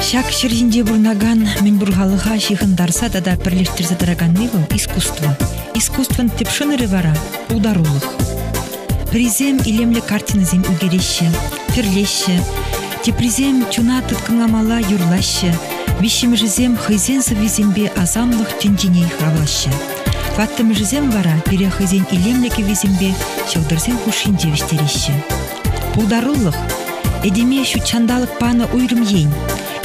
Шак ширжинде бурнаган мен бургалыга шихындарса да бірлештерзе драганный был искусство. Искусствен тепшыныры вара ударулых. Призем илемле картинызем үгереще, перлеще, тепризем чуна тыткыңамала юрлаще, вишимжизем хызен сывизембе азамлых тенджиней хравлаще. Ваттымжизем вара пере хызен илемлеке визембе шылдырзен хушинде виштереще. Ударулых эдеме шу чандалык паны уйрым ейн.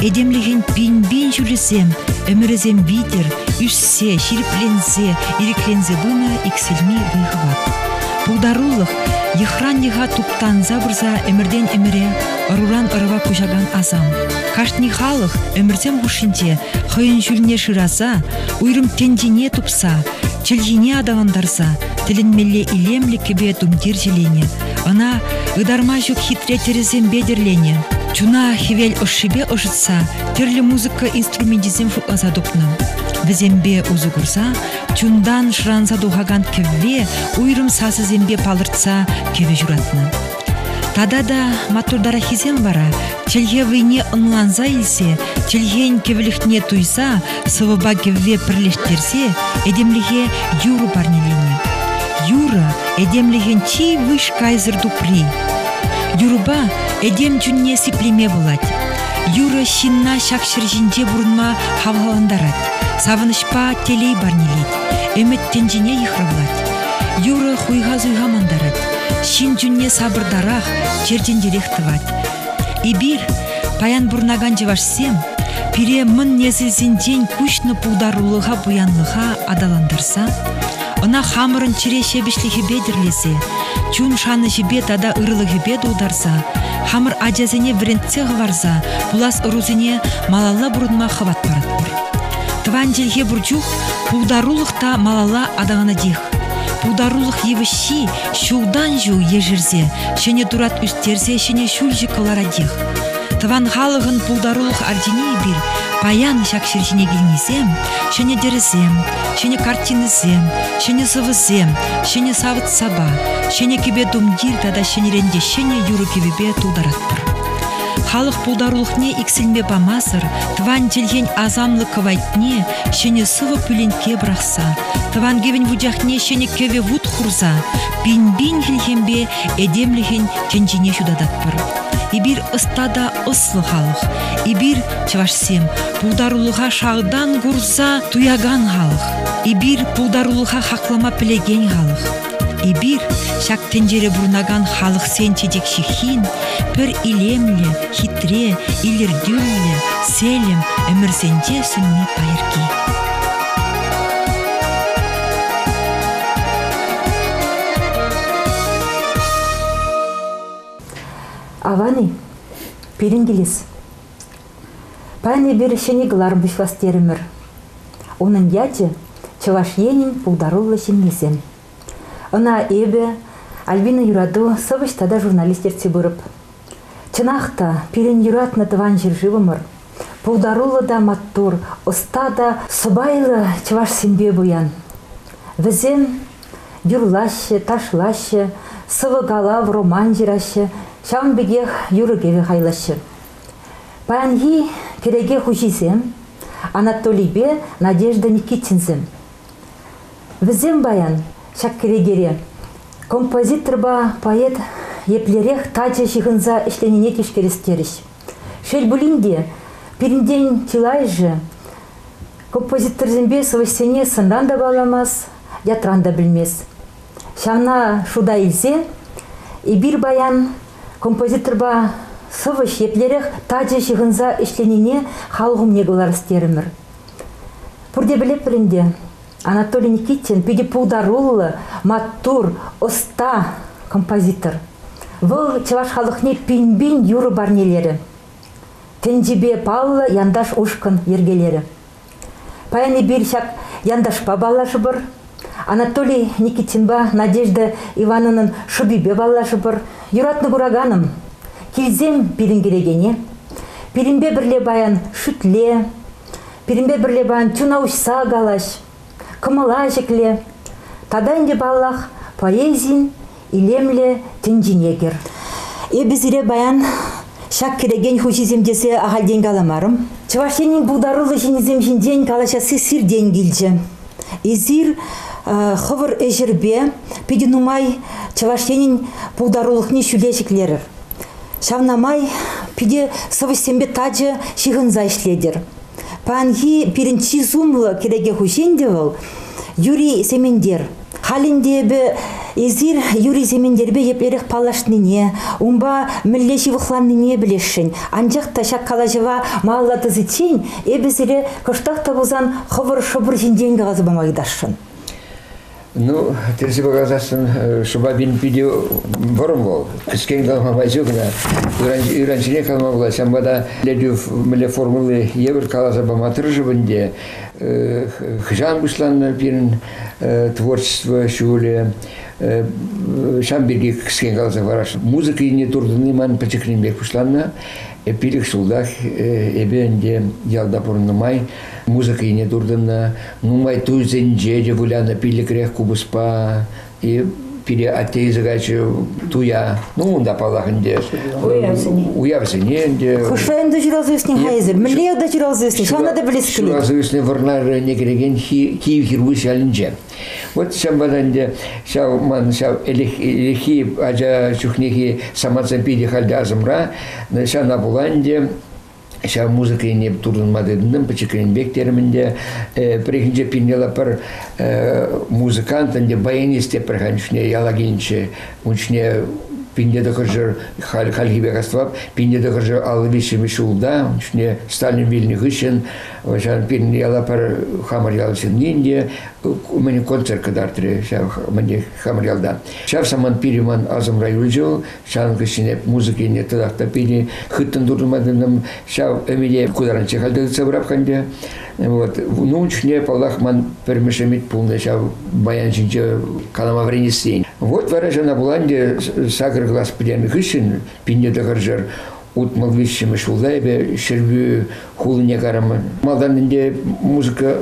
Эдемлеген пин-бин жүресем, өмірізем битер, үшсе, ширіплензе, иреклензе бұна икселми бұйғыват. Бұлдарулық, ехран-еға туптан забырза өмірден өміре, ұруран ұрыва күжаган азам. Каштни халық өмірзем ғушынде, қойын жүліне шыраза, уйрым тендене тупса, чілгене адавандарса, тілінмелі илемлі кебе думдер желене. Ана ыдарма жүк хитре терезем бедерлене. Чуна хивель ошибе ошытса, терлі музыка инструментизем шутласа дупны. Візембе узугурса, чундан шранса духаган кевве, уйрым сасы зембе палыртса кеве журатны. Тада-да матурдара хизем вара, челге вейне ынланза илсе, челген кевелихне туйса, сывыба кевве пірлештерсе, эдемліге юру парнелене. Юра эдемлеген чи выш кайзыр дупри. Юруба эдем чунне сиплеме булать. Юра шинна шакшыр жинде бурынма хаваландарат. Савынышпа телей барнелет. Эмет тенжине ихравлать. Юра хуйга зуйга мандарат. Шин чунне сабырдарах черден директывать. Ибир паян бурнаган жевашсем, пире мын незілзінден күшні пулдарулыға буянлыға адаландарса, она хамырын чире шебешлігі бедірлесе, чун шаны жібе тада ырылығы бед ударса, хамыр ажазыне врентце ғыварса, бұлас ұрузыне малала бұрынма хыват бараттыр. Тван желге бұрчух, пулдарулықта малала адағына дех. Пулдарулық евіші шулдан жу ежірзе, шене дурат үстерзе, шене шүлжі кылара дех. Тван халығын пулдарулық ардене бір, паян шакшыржіне келнесем, шене дерезем, шене картинызем, шене сывызем, шене савыт саба, шене кебе думдир тада шенеренде шене юру кебебе тулдараттыр. Халық пулдарулықне иксілме бамазыр, тван телген азамлы кывайтне, шене сывы пүленке брақса, тван гевен вудяхне шене кеве вуд хурза, бин-бин хилхембе эдемлеген тенжине шудадатпыр. Ибир ыстада ыслы халық, ибир чавашсем пулдарулыға шағдан гурза туяган халық, ибир пулдарулыға хақлама пілеген халық. Ибир шак тенжере бұрнаган халық сен чедек шихин, пір илемлі, хитре, илердюлі, селем, өмірсенде сүнне пайырки. Аваны, перенгелес. Паяны бір шенеглар бұшвас терімір. Оның яджы чаваш енін пулдарулы шенмесен. Она эбе Альбина юраду сывыштада журналистерце бұрып. Чынақта перен юратны тыван жыржывымыр. Пулдарулы да маттур, ұстада сыбайлы чаваш сенбе бұян. Візем юрлашы, ташлашы, сывы галав роман жирашы, шам бігех юрыгеве хайлашы. Паянги кереге хужизем, Анатолийбе Надежда Никитинзем. Візем баян шак керегере. Композиторба поэт еплерех тача шихынза ішленене кешкерестеріш. Шел бұлінде перінден тилайжы композитор зембе сывыстене сындан да баламас, ятран да білмес. Шамна шуда илсе, и бір баян композиторба сывыш еплерех тача шихынза ішленене халғым негылар істерімір. Пұрде білеп білінде Анатолий Никитин пиде пулдарулы, маттур, оста композитор. Выл чаваш халықне пин-бин юры барнелері. Тенжибе паллы яндаш ушкын ергелері. Паяны бір шак яндашпа балашы бір. Анатолий Никитинба Надежда Ивановнын шубибе балашы бір. Юратны бураганым. Келзем пирингерегене. Пиринбе бірле баян шүтле. Пиринбе бірле баян чунаушса галаш. Кымыла жекле, таданде баллах поэзин илемле тенжинегер. Эбізіре баян Шак кереген хучиземдесе ахалден каламарым. Чавашенин бударулы жениземжинден калашасы сирден килже. Изир хывыр эжирбе пидинумай чавашенин бударулыкны шүлешиклерер. Шавнамай пиде совыстембе таджы шихынза ишледер. Панхи пиринчи зумлы кереге хушендевыл Юрий Семендер. Халиндебе изир Юрий Семендербе еперех палашныне, умба миллеши вухланныне білешшін. Анжақ ташак калажыва маллаты зычен, эбезіре кыштақ табылзан хывыр-шыбыр жинден ғазы бамайдашшын. Ну, терси показасын, шуба бин пиде борым бол. Кіскен қалма байзугна, иранчине қалма была, самбада ледюв міле формулы евр калаза баматыр жыбынде, хжан бұшлан пирін творчество шуле, шамберге кіскен қалаза бараш. Музыка не турдыны ман пачекринбек бұшланна, пилік шулдах эбенде ялда порнымай, музыка не турдына, нумай туйзенже де вуляна пилік рех кубыспа, и пиле атейзагачы туя, ну да палахынде. Уявсыне. Хушайым да жиралзывысне хайзыр, мілеу да жиралзывысне, шуана да білескілі. Жиралзывысне варнар некереген Киев хирвусь алынже. Вот шамбаданде, шау ман, шау элехи, ажа чухнехи самацам пиде халда азымра, ша на буланде, ша музыка не турдын мадыдындым, пачекренбек терминде, прехинже пинела пар музыкантанде, баянисте преханчне, ялагинче, унчне пинде дохожер хальгибек аствап, пинде дохожер алвиши мишулда, унчне Сталин вильни гыщен, вачан пинде яла пар хамар ялсен нинде, у меня концерт кадартре, мне хамар ялда. Шав саман пириман азам райульжил, шан гыщене музыки не тадахта пири, хыттын дурмадыным, шав эмиле кударанче халды цабрапханде. Вот, ну, учне палахман перемешемит полный шав баян жинче калама вренесень. Вот ваража на буланде сагр глаз пиден гыщен, пинде дохожер, ут малвищем шулдайбе, шербю хулыне карамы. Малданде музыка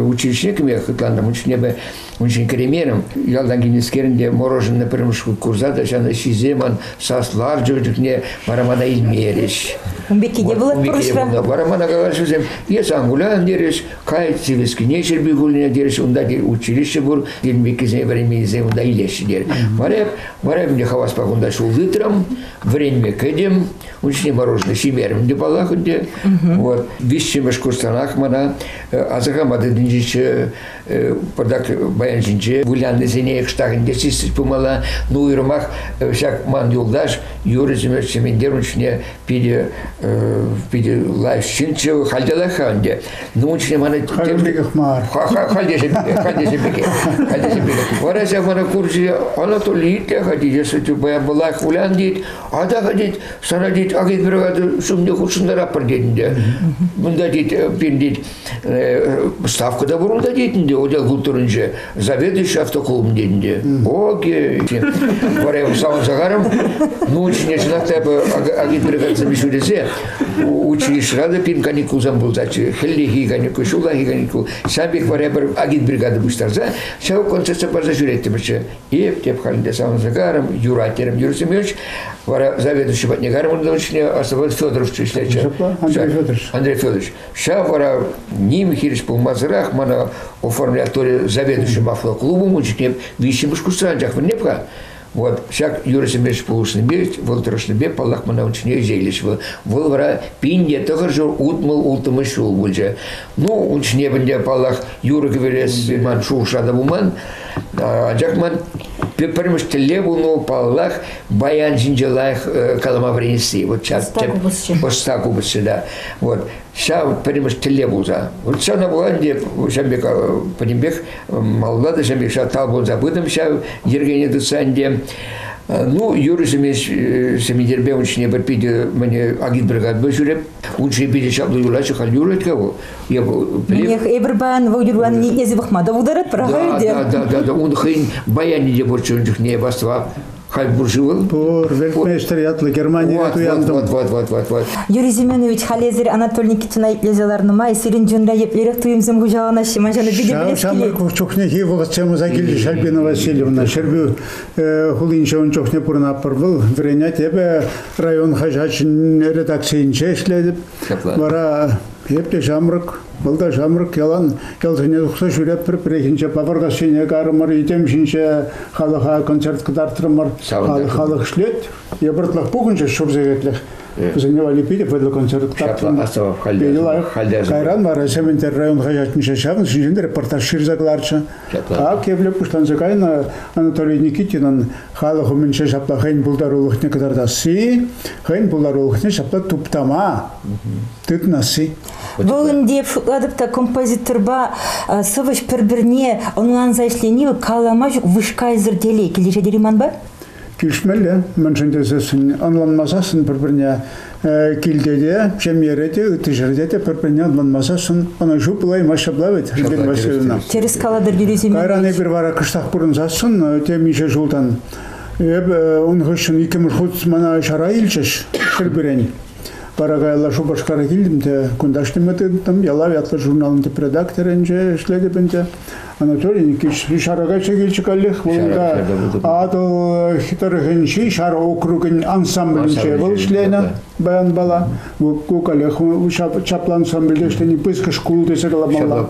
училищниками хытландам, учнебе очень кремером. Ялдан генескерінде мороженое промышку курзада, шана шиземан, саслар жөжікне барамана илмереш. Умбекеде было пұрышра? Барамана галашызем, ес ангулян дереш, кай цивилский не шербю хулыне дереш, унда училище бур, генбекезе временезе, унда илеші дер. Вареп мне хавас пагунда шулдытрам, время кедем, учне мороженое шимером де палахунде, вот, вещемеш курстанах мана, азагамады дынжиче, подак баян жинче, вулянды зенеек штагынде систыч пумала, ну и ромах, всяк ман юлдаш, Юрий Семенович Семендер учне пиде лайф шинче, хальдалаханде. Ну учне мана... Хальдешебеке. Варася мана курсе Анатолий Итля ходит, если ты баян балах вуляндит, а да ходит, санадит, агит бригады шумне худшындара пардетінде. Мында дит, пиндит, ставка да бурун дадетінде, одел культурынче, заведующий автоклубын детінде. Оке, варая сауын сагарым, ну учне чынақта агит бригады мишудесе, училищеға пин каникул замбулдачы, хеллихи каникул, шулахи каникул, сабик варая бір агит бригады бұштарза, шау концерция барза жүреттіміші. Еп халінде сауын сагарым, Юратерім Юрий Семенович, вара заведующий батнегарым, Асабат Федорович ишлече. Андрей Федорович. Ша вара ним хириш по мазрах, мана оформляет заведующим автоклубом, учителем вещим искусствовать, не пха. Вот, всяк Юрий Семенович полушнебе, волтрошнебе, палах мана учене зейлиш. Волвара пинде, тахаржор утмал ултамы шул бульже. Ну, учене бенде палах Юрий говорес, ман шул шадабуман, а джакман перемыштеле булну палах баян жинджелах калама вренеси. Вот сейчас постаку бысше, да. Вот. Сейчас перемыштеле булза. Вот сейчас на буланде, шамбека Падимбек, маллада шамбек, сейчас талбун забытым, сейчас Ергене Дуцанде. Ну, Юрий Семендербе учене бір пиде мне агит бригад бы жүреп, учене пиде шаблы юлачы хал юрет кого. Я был Мне эбрбан во юрван не зибахмада ударат, правда? Да. Он хин баяни де борчунчук не басва. Хайбурживал. Велтмейстер ятлы Германия туяндым. Вот. Юрий Зименович халезер Анатолий Никитина иплезеларныма исирин жөнра еплерек туйымзым хужагана шиманжаны биде Самый билескили. чухне хивогат чему закили Шальбина Васильевна. Шербю хулинча он чухне пурнапыр был. Вреня тебе район хажачин редакциян чешледіп. Бара епле жамрык. Былда жамрык ялан ялтыне ұқса жүреп бір-бірекінше папырға сене қарымыр, етемшінше халыға концерт қыдартырымыр, халық ішлет. Ебіртлық бұғынша шұрзегетлік. Біздің валипиде пөйлі концерт қыдартырымыр. Қайран бар, әсементер районға жатынша шағын, сүзінде репортаж шырзакларча. А кевлеп ұштанзықайын Анатолий Никитинын халығы мінше шапла қайын бұлдарулықне қыдардасы, қайын бұлдарулықне шапла туптама, түтнасы. Бұл деп адыпта композиторба сывыш бір-біріне онлан зайшленил калама жүк вышкайзыр деле келеше дериман ба? Кишмелле, меншендесесін онланмасасын бір-біріне келдеде, премьереде, үтіжердеде бір-біріне онланмасасын, оны жұпылай машаблавет, Рыбен Васильевна. Терес каладыр Юрий Зименович. Кайраны бір бара қыштақ бұрынзасын, темеше жылдан. Он ғышын 2 мана шара илчеш, шырбірен. Барагайла шубашкара келдім де, күндаштым өтедім, ялав ятлы журналында редакторынже ішледім де. Анатолий Никитич шарагайша келчік әліх, бұлында адыл хитарығынши шара округын ансамблінше бұл ішлені баян бала. Көк әліх, чапла ансамбльде ішлені пысқы шкул десер аламалла.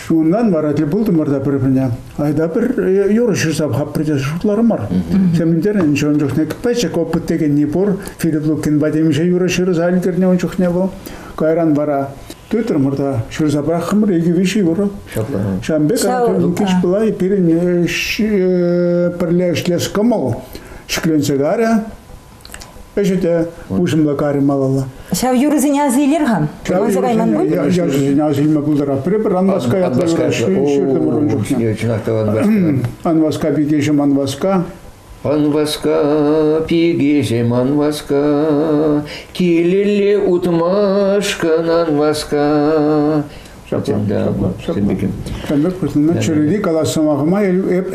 Ондан бар әтлі бұлдым барда бір-біріне. Айда бір юры шырсап қап бірде шутларым бар. Семендерін жон жоқ не кіпәчек опыт деген не бор, Филипп Лукин бадемше юры шырыз әлдеріне он жоқ не бұл. Кайран бара. Тутер мурда шурзабрах хмр иги виши юро. Шамбек Анатолий Никитич была и перен перлешлес камал. Шкленцегаря. Эжете ушим лакари малала. Шав Юрий Зинязилерган. Шавзагайман бу? Я Зинязилма булдара. Препер анваска ятла Анваска бигешем анваска. Анваска, пигежем анваска, килеле утмашкан анваска. Шамбек пырсынна чүріді каласымағыма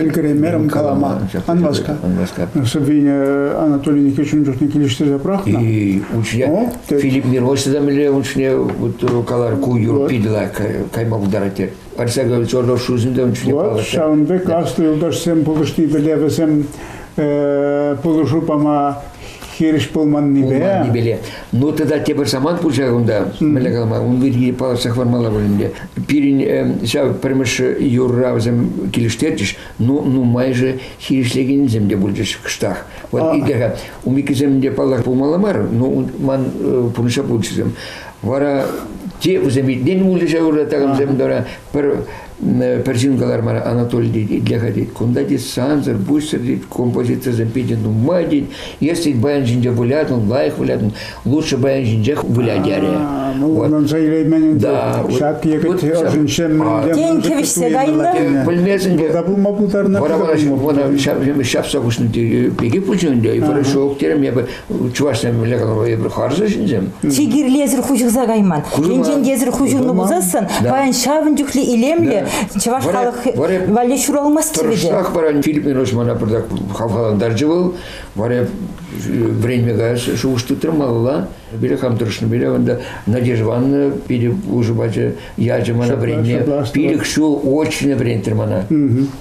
әлгіремерім калама. Анваска. Сабине Анатолий Никитич'n жоқны келешті запрақ. И учня Филипп Миросыдан біле учня калар күйір пиділа кайма бұдаратер. Арсаға чордор шузында учня палатер. Шамбек асты ұлдашсем пұлышты білевесем пұлышупама хериш пылман небе. Но тогда те бір саман пұлшағында, мәлі қалма, он вирги паласақ вармала бөлінде. Пирин, шау пірміш юрравзым келіштерчіш, ну майже херишлеген земде бұлдыш кыштақ. Вот идеға, умекі земде палақ пұлмаламар, но ман пұлыша пұлшызым. Вара те вземеден бұлдыша ұратағым земдора бір персингалар мара Анатолий дейді, для ходить. Кунда дейді санзар, бустер дейді, композиция запиден, ну ма дейді. Если баян жинде вылят, он лайх вылят, лучше баян жинде вылят яре. Он заявляет, да. Шак егет ожиншем. День кевишсе гайна. Пылмезінде. Да бұл мапултарына. Вона шап сағышны пеге пульченде, и хорошо октерем, я бы чувашным легалом, я бы харза жинзем. Тигир лезер хужық загайман. Ленжен лезер хужығны бұзасын, баян шавын жүклі илемле, чаваш халық вале шур алмас тебеде. Тұрсақ баран Филипп Миросмана бірдақ халқаландар жывыл, варе времяға шуышты тұрмалыла, біле қам тұрышны біле, онда Надежда Ивановна пилі уже бачы яжымана время, пилік шу очень время тұрмана.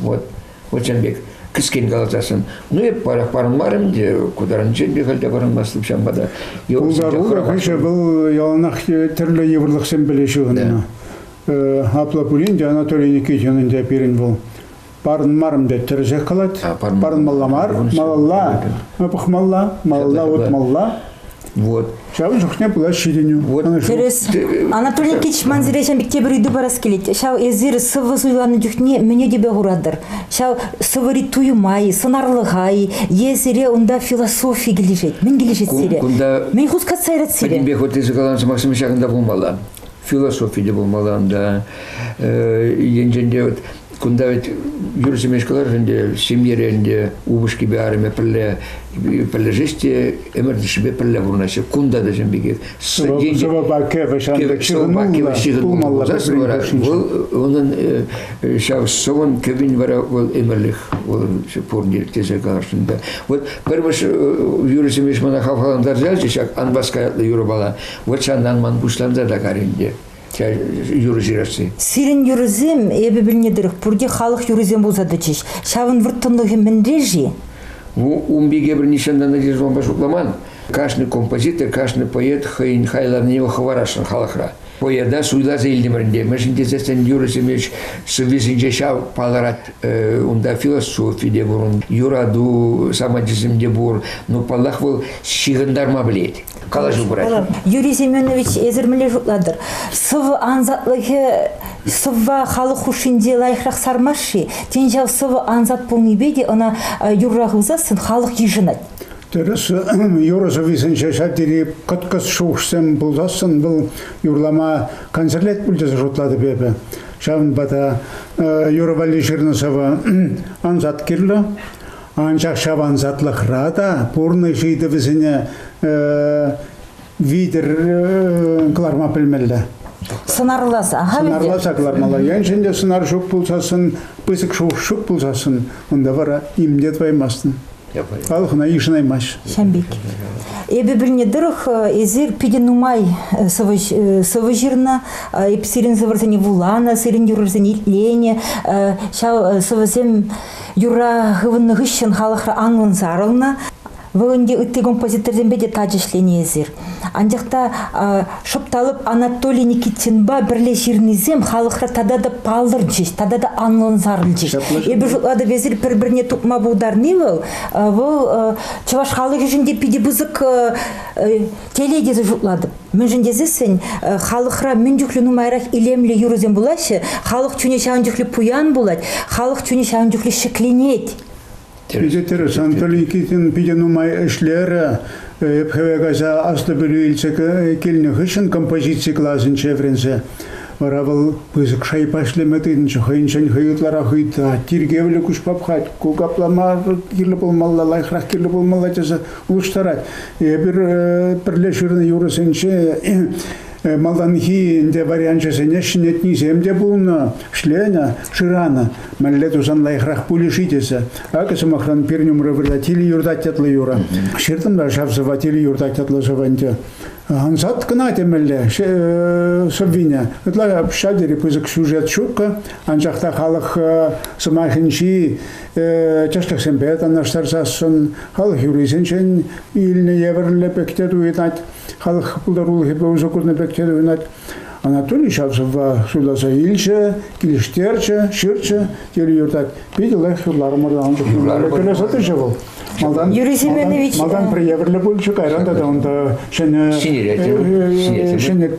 Вот Жанбек. Кіскен қалатасын. Ну, еп парын марым, де, кударын жәнбек әлде парын бастып шамбада. Ұлдар қышы бұл яланақ түрлі еврлық сен білеші ғынына. Аплапулин де Анатолий Никитин'in де перін бұл. Парын марым де түрізек қалады. Парын малламар, малалла, пұхмалла, малалла, отмалла. Вот. Шау жоқне бұла ширеню. Терес, Анатолий Никитич манзирешен бікте бір үйді барас келет. Шау езір сывы суйланы жүхне мене дебе ғурадыр. Шау сывыри туюмай, сынарлығай, езіре онда философия келешет. Мен келешет сире. Мен құзқат сайрат сире. Пәдімбек отезі қалансы максимум шағында болмала. Философия де болмала. Енженде кунда ведь юрсемешкалар инде семьеренде убышки биарме перле жесте эмердишбе перле бурнаше кунда да жембеге Сова баке onun şavsovun kevin vara ol emerlik ol pornir teze karşında. Вот перш юрисемеш мана хавхаландар жалчак анбаскаятlı юрбала. Вот шандан ман бушланда да каринде. Юризирасы. Сирен юризем эбе билнедирик пурде халық юризем болсады чиш. Шавын вырттымдығы міндежи. Умбиге бір нишандан надеждон башукламан. Каждый композитор, каждый поэт хайларнего хаварашын халықра. Поэда суйла зейлдемірінде. Мәшінде зәстен юриземеш сывезінже шав паларат унда философия бұрын, юраду самадизмде бұр. Но паллах бұл шиғындарма білет. Қалажу бұрат. Юрий Семенович ezirmile jutladır. Sıvı anzatlığı sıvı халық хушинде лайықрақ сармашы. Тенжал sıvı анзат болмай беде, она юррағызасын халық ежінат. Терес юрозовisen шашатири каткас шоушсем булдасын бұл юрлама концерт бүлдесі жұтлады бебе. Шавын бата юровали Ширносова анзат кирлі, анчақ шав анзатлық рада, порны жейді візіне видер кларма білмелі. Сынарласа, Сынарласа клармалар. Яншінде сынар жоқ болсасын, пысық шоқ болсасын, онда бара имдет ваймасын. Халқына ишнаймаш. Шамбек. Эбе билнедирых эзир пиденумай сывыжирна, эпсирин заварзани вулана, сирин юрзани итлене, шау сывызем юра гывынны гыщен халықра аңын зарылна, Вăгăнде ытты композиторден беде тажышлени эзир. Анжакта шопталып Анатолий Никитинба бирле жирнизем халықра тада да палдыр жеш, тада да анлын зарыл жеш. Эбі жұтлады везір бір-біріне тұпма бұлдарны бұл чаваш халық жүнде пиде бұзық теледезі жұтлады. Мен жүндезесін халықра мен жүклі нумайрақ илемлі юрызен бұлашы, халық чүне шағын жүклі пуян бұлады, халық чүне шағын жүклі шықленет. Пидетерес Анатолий Никитин пиденумай эшлері епхевегаза асты білу илсек келіні хышын композиция класын чевренсе. Варавыл пызык шай пашлеметидінші хыйыншын хыйытлара хыйта, тиргевлі күшпап хать, кугапламар кирлі болмалла, лайхрақ кирлі болмалла жаса ұлыштарат. Бірле шырны юрысыншы Малданхи де варианчасы нешнетни земде булна шлена ширана маллету сан лайхрах пулишитеса акасы махран пернюм рывырдатили юрдатятлы юра ширтым да шавсыватили юрдатятлы жаванте ансат кына темелле совиня ытла шадери пызык сюжет шукка анжакта халық сымахинчи чаштак сембет анаштарсасын халық юрисенчен илне еверле пектету итать халық пулдарулы баузокурны пектету итать Анатолий Шавсова судаса илче, килиштерче, ширче, тели юртать. Пиделах юрлармардан келесаты жевал. Юрий Семенович. Малдан приеверле бульчу кайранда да онда шене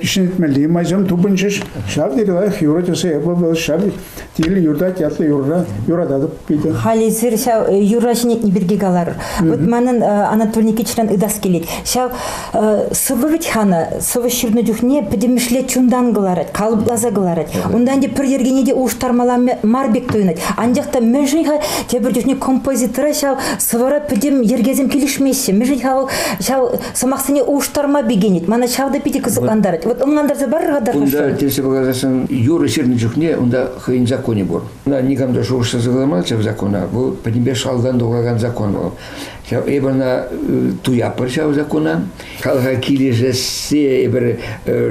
шинетмели мазем тубынчыш. Шав дирилах юратысы эбл шав тили юртать ятлы юрадады пиде. Хализир шав юра шинетни биргегалар. Вот манын Анатолий Никитичнан ыдас келет. Шав сывывить хана, сывышырны дюхне педемишле чундан галарат, калыплаза галарат. Ондан де пір ергене де уштармалам марбек тойнат. Анжақта межиха тебір дюхне композитора шав сывара педем ергезем келишмеші. Межиха шав самақсыне уштарма бегенет. Мана шавда педе кызыкландарат. Вот онландарза бар ғадар хашу. Онда терсе бағазасын юры шерні жүхне, онда хыйын законе бұр. Никамда шоғышса зағыламалча в закона, бұл пәдембе шалдан доғаған закон бұл. Эбана туяпыр шау закона, халға кележесе ебір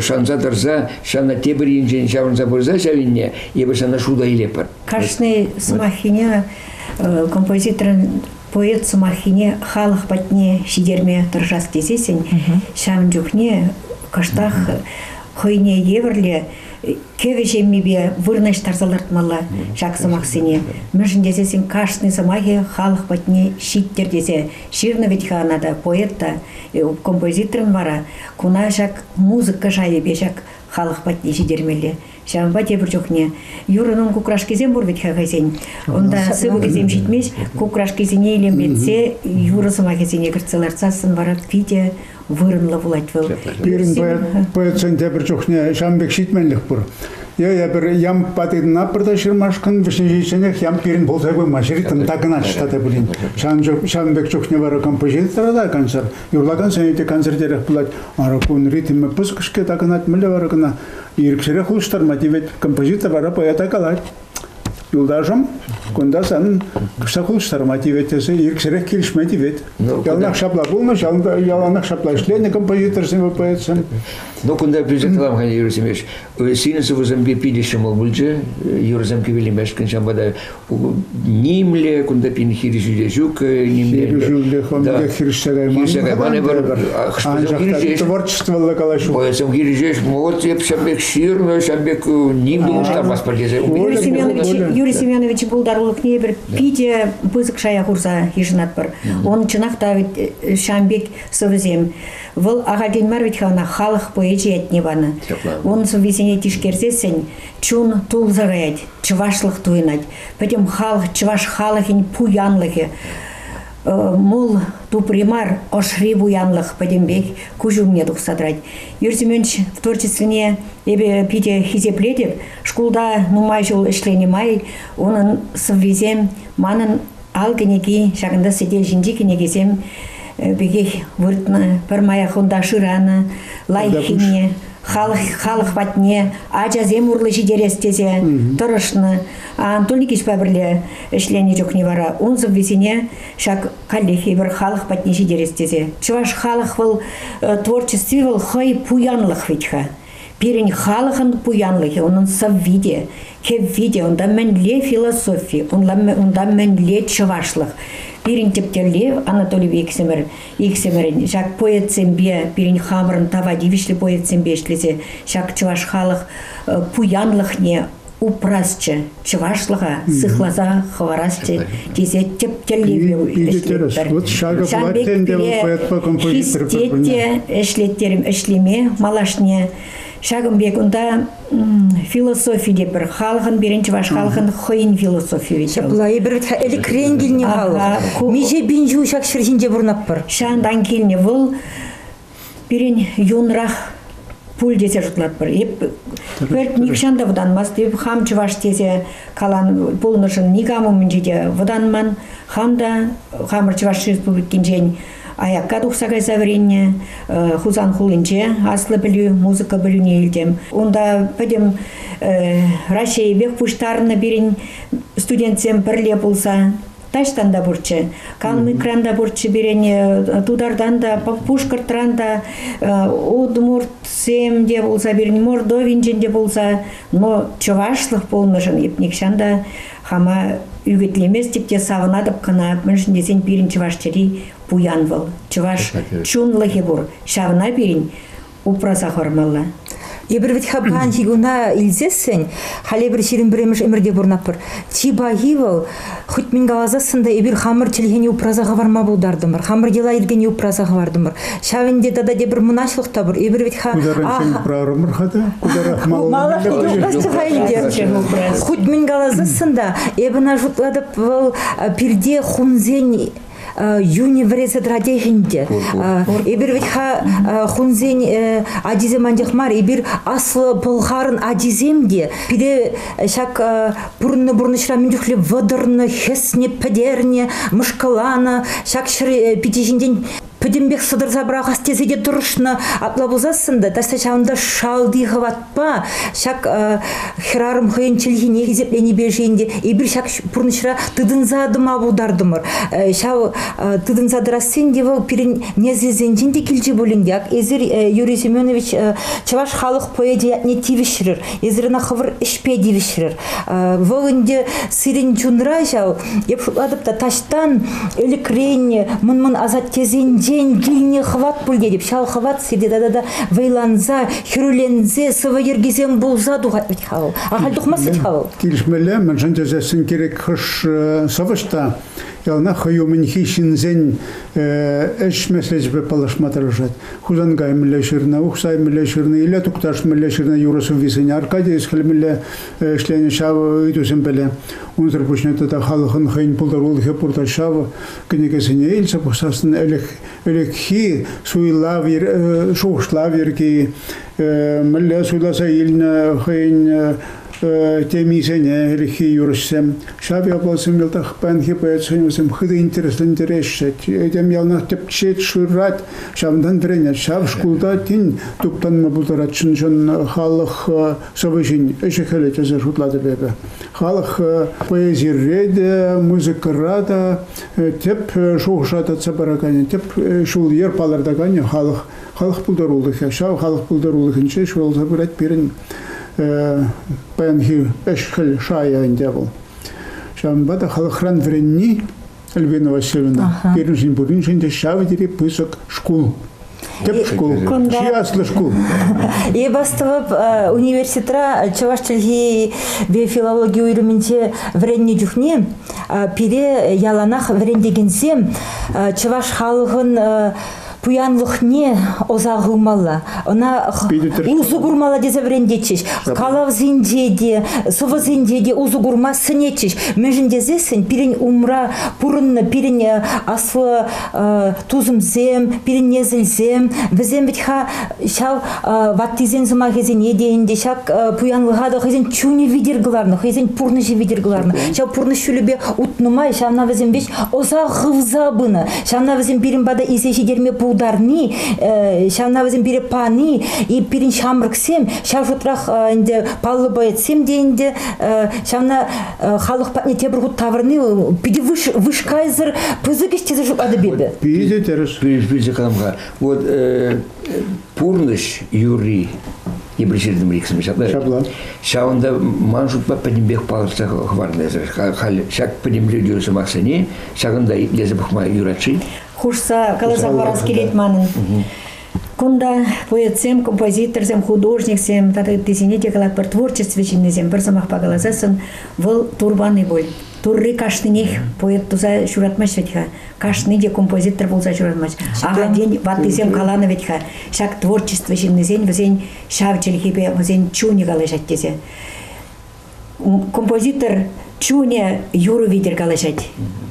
шанза дырза, шана тебір енжен шавынза бұрза шавинне, ебір шана шуда илепір. Каждый смахине, композиторын, поэт смахине халық батне шидерме тұржас десесен, шавын жүхне, каштақ хойне еверле, кеве жеммебе вырнаш тарзалартмала жаксы мақсыне. Мүжін десесен кашны замахи халық батне шиттер десе. Ширны ветханада поэтта, композиторын бара, куна жак музыка жайы бежак халық батне жидермелі. Шамба тебір жоқне. Юрының кукраш кезен бұр ветха кезен. Онда сывы кезен житмеш, кукраш кезене елем бетсе, юры сыма кезене кіртселарцасын бара пиде вырынлы бұлайт был. Бірін поэтсен тебір жоқне шамбек шитменлік бұр. Я бір ям патидна продашырмашкан вишнежиченех ям пирин болсайбы маширитын такына штата блин. Шанбек чухне бара композитора да концерт. Юрлаган сенете концертерех булат аракун ритме пускышке такына миле баракына иркшере хулштар мотивет композитор бара поэта калат. Юлдашым кунда сан кыша хулштар мотиветесе иркшере килш мотивет. Ялнак шапла булмаш, ялнак шапла ишление композитор сен поэтсен. Ну, кунда призывал хан Юрий Семенович, синусу возомби пидишем олбульже, Юрий Замкивили мешкан шамбада, нимле, кунда пин хирижуде жук, нимле. Хирижуде, хомде хиришагай ман. Творчество лакалашу. Поэтому хирижеш, вот я шамбек ширно, шамбек нимду штабас подъезд. Юрий Семенович был дарулык не бір пиде бызык шая хурса хижинат бар. Он чынақта шамбек совзем. Выл ағаден мар ветхана халық поэзия етнебаны. Он совесене тишкерсесен чун тулзарайд, чывашлық туйнать. Потом халық, чываш халықын пуянлығы. Мол тупримар ошри буянлық подембек кужумне дух содрать. Юрий Семенович в творчестве ебе пите хизеплетев, шкулда нумай жол ишлени май, он соввезем манын алгенеги шагында сидел жинжикенегезем бегех выртна пармая хунда ширана лайхине халық батне ажазем урлы жидерестезе тұрышны антолникиш бабірле ішлені жоқ не бара он заввезене шак каллехи бір халық батне жидерестезе чуваш халық был творчестве был хай пуянлық ветха перень халықын пуянлығы оның соввиде кеввиде онда мәнле философия онда мәнле чувашлық Пирин тептерле Анатолий Иксемер, жак поэт сембе, пирин хамрын тавадивишле поэт сембе шлезе, жак чуваш халық пуянлық не упрасчы, чувашлыға сықлаза хварасчы, тезе тептерле Вот шага платенде поэт по композитор. Хистетте эшлеттерім эшлеме малашне, Шагымбек, онда философия деп бір халқын берінші баш халқын хойын философия ветел. Бұлай бір әлі крен келіне халық. Меже бенжу шак шыржинде бұрнап бір. Шандан келіне бұл берін юнрақ пул десе жұтлат бір. Бір никшанда бұдан мас, деп хам чываш десе калан пулнышын никаму мінжеде бұданман, хамда хамыр чываш республикин жен Аякка тухсагай завренне, хузан хулинче, аслы білу, музыка білу не елдем. Онда пәдем Россия бек пуштарына берін студентсем бірле болса, таштан да бұрчы, калмы кранда бұрчы берен, тудардан да, пушкартран да, удмуртсем де болса, берін мордовинжен де болса, но чывашлық болнышын епнекшанда хама үгітлемес тепте савынадып қына, мүншін десен берін чываштері пуян был. Чуваш чунлығы бұр. Шавына берін упраза хормалла. Ебір вет хабан хигуна илзесен, хале бір шерін біреміш өмірде бұрнап бір. Чибаги был, хоть мен галазасында ебір хамыр телгені упразаға варма бұлдардым бір. Хамыр дела ергені упразаға вардым бір. Шавенде дада де бір мұнашылықта бір. Ебір вет ха... Кударан сен прарымыр қада? Кударах малы? Хоть мен галазасында ебіна жұтладып был пирде хунзен юниверситет радехинде. Ибир ведь хунзень адизем андехмар, ибир аслы полхарын адиземде. Пиде шак бурны шраминдюхле водорны, хесне, падерне, мышкалана, шак шри пятижиндень Пөдембек сыдыр забрағас тезеде тұрышына аплабузасында, тасты чағында шалды ғыватпа, шак хирарым хойын чілгіне кезеплене бежейінде, ебір шак пұрнышыра тыдынзадым абудардымыр. Шау тыдынзадырасен деві пирін незезенжен де келжі бөлінге. Эзір Юрий Семенович чаваш халық поэдиятне тивішірір, эзіріна қывыр ішпе девішірір. Вълынде сирен чундыра жау, еп шутладып та таштан өлікрен мұн азат тезенде гильне хват пульге деп шал хват сиде да вейланза хюрлензе сывыргизем булза дугат бит хавал ахал тухмас бит хавал килшмеле мен жантезесин керек хыш савышта ялна хаюмын хишинзен эш меслежбе палашматаржат. Хузанга миллеширна, ухсай миллеширна, или тукташ миллеширна юрасу висеня Аркадий исхлемилле шлени шав идусембеле. Унтер пушнета та халхын хайн пулдарул хепурта шав книгесене илса посасын элекхи суйлавир шушлавир ки милле суйласа илна хайн темисене элекхи юрсем шав я болсем милтах панхи поэценусем хыды интересет этим ялнах тепчет шурат шавдан треня шав шкулда тин туптан мабултарат чынжын халық совышин эшехеле чезе шутлады бебе халық поэзирреде музыкарада теп шухшата цабаракане теп шул ер палардагане халық пулдарулды шав халық пулдарулдыхынче шул забирать перен пенхи эшхел шая индевол. Шамбада халхран вренни Альбина Васильевна. Первый бурин шинде шавдири пысок школ. Теп школ. Чияслы школ. И бастывып университетра чавашчылги биофилология уйрыминче вренни жүхне пире яланах врендегенсем чаваш халыгын пуянлыхне озагылмала. Она узугурмала дезе врендечиш. Калав зиндеде, сова зиндеде узугурма сынечиш. Межіндезесін пирен умра пурынны, пирен асфы тузымзем, пирен незілзем. Візем бітха шау ваттизен зыма хезен едейінде, шак пуянлыға да хезен чуне видергыларны, хезен пурныжы видергыларны. Шау пурны шүлібе утнымай, шауна візем беш озағылза бұны. Шауна візем пирен бада изеші дерме ударни, шавна візім бере пани, и пирин шамрыксем, шав жұтрах инде паллы боятсем дейінде, шавна халық патне тебіргут тавырны, пиде вышкайзыр, пызыгештезі жұп ады бебе. Пиде терес. Пиде канамға. Вот пурныш юри, не причердім риксім шаблан. Шавында манжутпа падимбек палырса хварнезір. Шак падимлю дюрсы мақсане, шағында лезі бұқма юрачи. Хушса калаза барас келет манын. Кунда поэтсем, композиторсем, художниксем, таты тесенете калак бір творчествечиннезем, бір самах пагалазасын, выл турбаны бой. Турры кашнынех поэт туза шуратмаш ветха, кашныде композитор болса шуратмаш. Ага день ваттызем каланы ветха, шак творчествечиннезен, візен шавчелхипе, візен чуни галашат тесе. Композитор чуне юру видер галашат.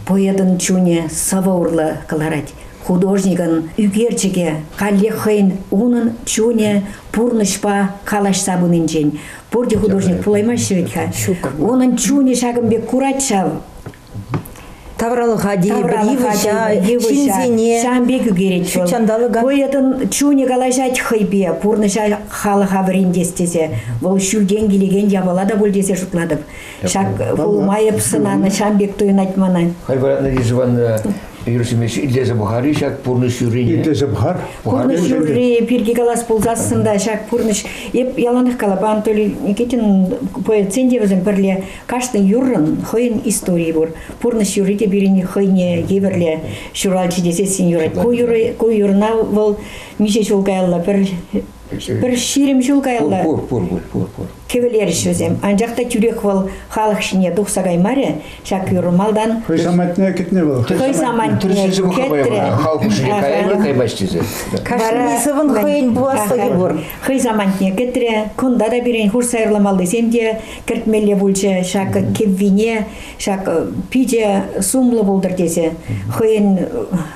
Поэдын чуне саваурлы каларать. Художникын үгерчеге каллехын унын чуне пурнышпа калаш сабынын жен. Порде художник пулаймаш шеветха. Унын чуне шагымбек курать шав. Тавралыға дейбір, шинзене, шамбек үгерет жол. Поэдын чуне калашать хыйбе, пурныша халыға врендестесе. Вол шүрден келеген ябалада бол десе жұтладып. Шак болмайып сынаны шамбек тойын айтманы. Хайбаратны дезіван Юрсимеш Ильдеза Бухари, шак пурныш юрине. Ильдеза Бухар. Пурныш юри, пирги калас пулзасында, шак пурныш. Еп яланых калап, Анатолий Никитин поэт сендевізін бірле кашты юрын хойын истории бұр. Пурныш юриде біріне хойне еверле шуралчы десесін юрат. Ко юрына бұл мише шулкайылла, бір ширим шулкайылла. Пур. Кевелер шөзем. Анжақта түрек бол халық шіне дұқсағай маре, шак юры малдан. Хой самантне кетне бол. Хой самантне кетре. Халық шіне кайын каймаш тезе. Кашнисывын хойын буастығы бұр. Хой самантне кетре. Күнда да бірен хур сайырламалды земде кіртмелі бұлчы, шак кеввине, шак пиде сумлы болдыр десе. Хойын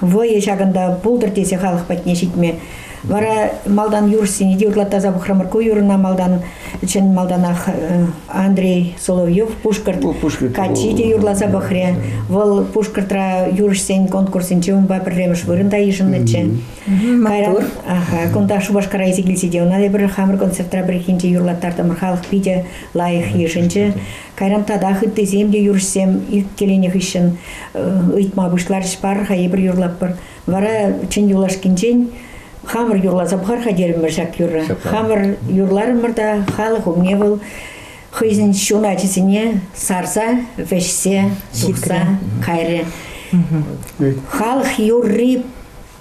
войы шагында болдыр десе халық патне шитме. Вара малдан юрсине диутлата забухрамырку юрына малдан чен малданах Андрей Соловьев Пушкарт качиде юрласа бахре вол Пушкартра юрсен конкурсен чумба премеш вырында ишынныче кайран конда шубашкара изигилсиде она бир хамыр концерттра бир хинче юрлаттарда мырхалык биде лайык ишинче кайран тада хытты земде юрсем иккеленех ишин ыйтма бушлар шпар хай бир юрлап бар вара чен юлашкинчен Хамыр юрласа бұқар қадерім жак юры. Хамыр юрларым мұрда халық өмне бұл хызын шуна чесіне сарса, вешсе, тұқса, қайры. Халық юрри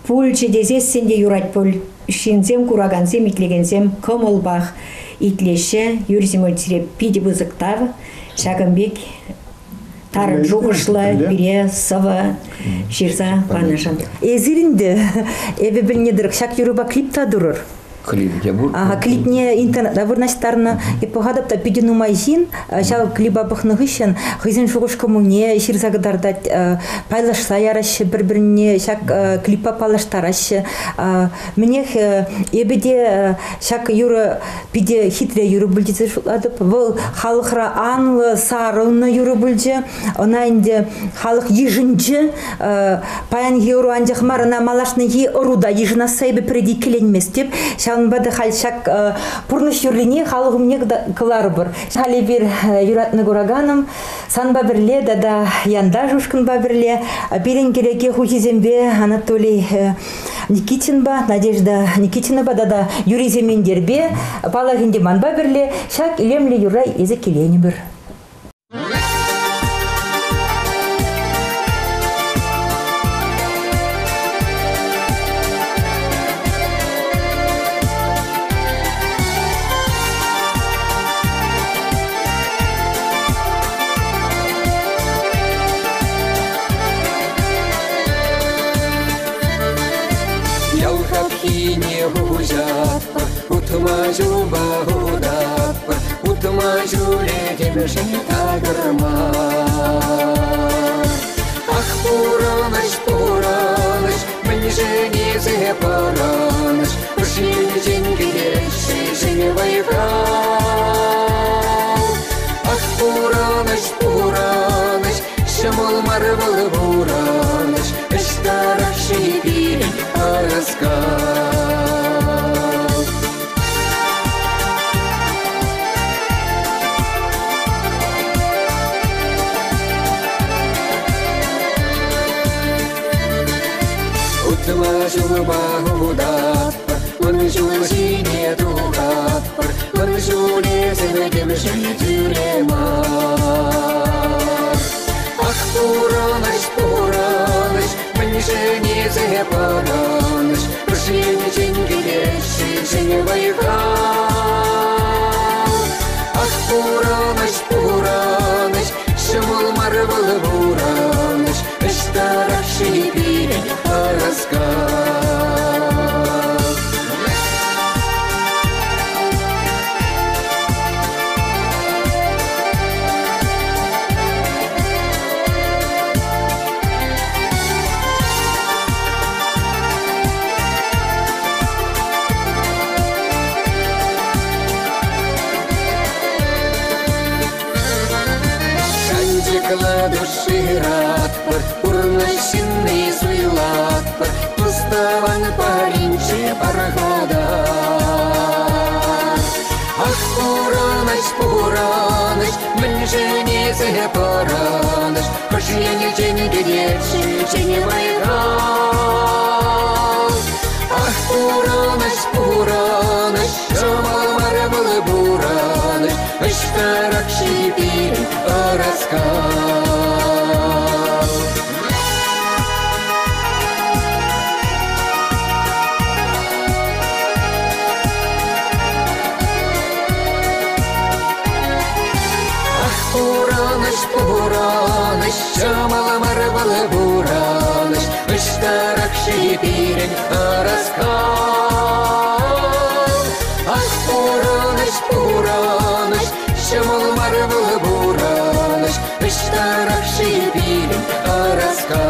пульче дезессенде юрать пул. Шинзем курагансем, итлегенсем, комыл бақ итлеше, юрзем өлтіре пиде бұзықтав, шағымбек Тарын жуғышлы, бире, сава, ширза, панышын. Эзиринде, эбе білнедірік, шак юруба клипта дұрыр. Клипте бур. Клипне интернет вырнаштарны епогадапта пидину майжин, шал клиба бахныгышын, хызын жугушка муне, ширзагадардат пайлашса ярашы бір-біріне, шак клипа палаштарашы. Менех ебеде шак юры пиде хитре юры бүлдезе шуладып, бұл халықра анлы сарылны юры бүлде, она инде халық ежінжі, паян юру анжақмарына малашны е ұруда ежіна сайбы преди келенмес деп, Шанбады хальшак пурныш юрлине халығымне кылар бір. Хали бір юратны гураганым, санба бірле, дада янда жушкын ба бірле, берен кереге хухизембе Анатолий Никитин ба, Надежда Никитина ба, дада Юрий Земендербе, палагиндеман ба бірле, шак илемле юрай езі келені бір. Утма жуле демешен тагырма. Ах, пураныш, мне же не запараныш, пошли деньги деши, жене вайка. Ах, пураныш, шамал марвал бураныш, эштараши бирен араска. Бахудаппар, манжул сине тухаппар, манжуле зеведемши тюрема. Ах, пураныш, мне же не запараныш, пошли деньги деши, жене вайка. Ах, пураныш, шамал марвал бураныш, эштараши бирен араска. Душиратпар, урнашинный суйлатпар, пуставан паринче паргада. Ах, пураныш, мне же не запараныш, пошли деньги деши, жене вайка. Ах, пураныш, жамал марвал бураныш, эштаракши бирен араска. Пураныш, шамал марвал бураныш, эштаракши бирен араска. Ах, пураныш, шамал марвал бураныш, эштаракши бирен араска.